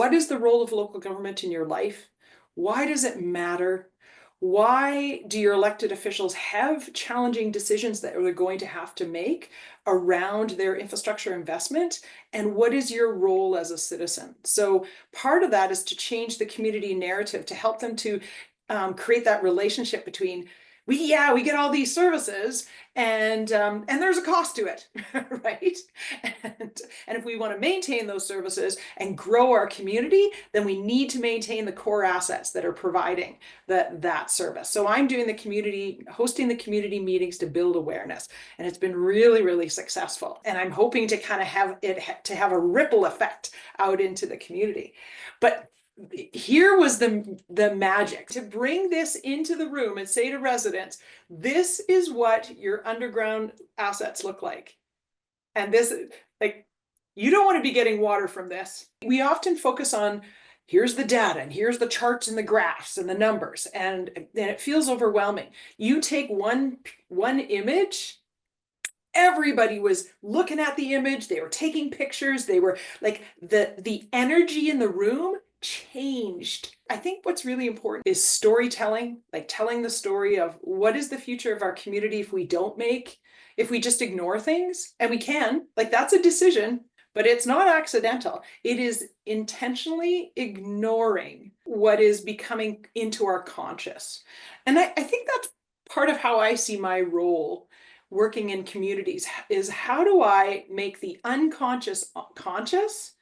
what is the role of local government in your life? Why does it matter? Why do your elected officials have challenging decisions that they're going to have to make around their infrastructure investment? And what is your role as a citizen? So part of that is to change the community narrative to help them to create that relationship between we get all these services and there's a cost to it, right? And if we want to maintain those services and grow our community, then we need to maintain the core assets that are providing that service. So I'm doing hosting the community meetings to build awareness, and it's been really, really successful. And I'm hoping to kind of have a ripple effect out into the community. But here was the magic to bring this into the room and say to residents, this is what your underground assets look like. And this, like, you don't want to be getting water from this. We often focus on here's the data and here's the charts and the graphs and the numbers, and it feels overwhelming. You take one image, everybody was looking at the image, they were taking pictures, they were like the energy in the room changed. I think what's really important is storytelling, like telling the story of what is the future of our community if we just ignore things, and we can, like, that's a decision, but it's not accidental. It is intentionally ignoring what is becoming into our conscious. And I think that's part of how I see my role working in communities is how do I make the unconscious conscious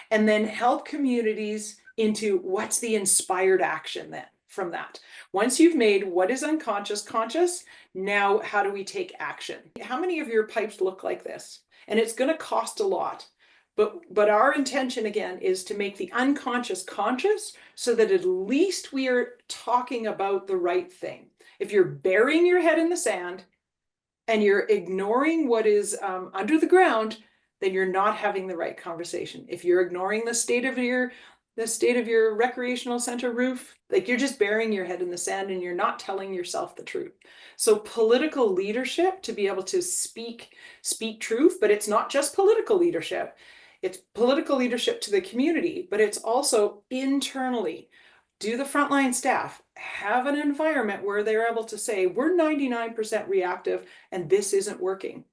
and then help communities into what's the inspired action then from that. Once you've made what is unconscious conscious, now how do we take action? How many of your pipes look like this? And it's going to cost a lot. But our intention again is to make the unconscious conscious so that at least we are talking about the right thing. If you're burying your head in the sand and you're ignoring what is under the ground, then you're not having the right conversation. If you're ignoring the state of your recreational center roof, like, you're just burying your head in the sand and you're not telling yourself the truth. So political leadership to be able to speak truth, but it's not just political leadership. It's political leadership to the community, but it's also internally. Do the frontline staff have an environment where they're able to say, we're 99% reactive and this isn't working,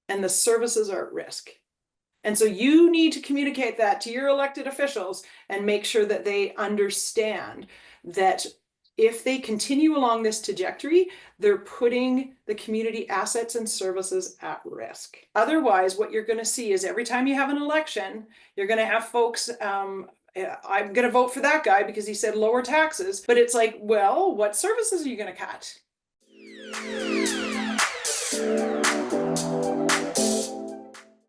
and the services are at risk. And so you need to communicate that to your elected officials and make sure that they understand that if they continue along this trajectory, they're putting the community assets and services at risk. Otherwise, what you're going to see is every time you have an election, you're going to have folks, I'm going to vote for that guy because he said lower taxes. But it's like, well, what services are you going to cut?